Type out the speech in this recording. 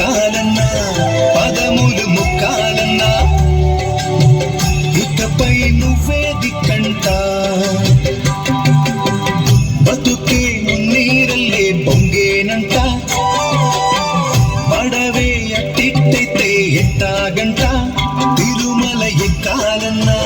ఎక్కాలన్నా పదములు ముక్కాలన్నా ఇకపై నువ్వే దిక్కంట బతుకే మున్నీరల్లే పొంగేనంట పడవే అట్టిట్టయితే ఎట్టాగంట తిరుమల ఎక్కాలన్నా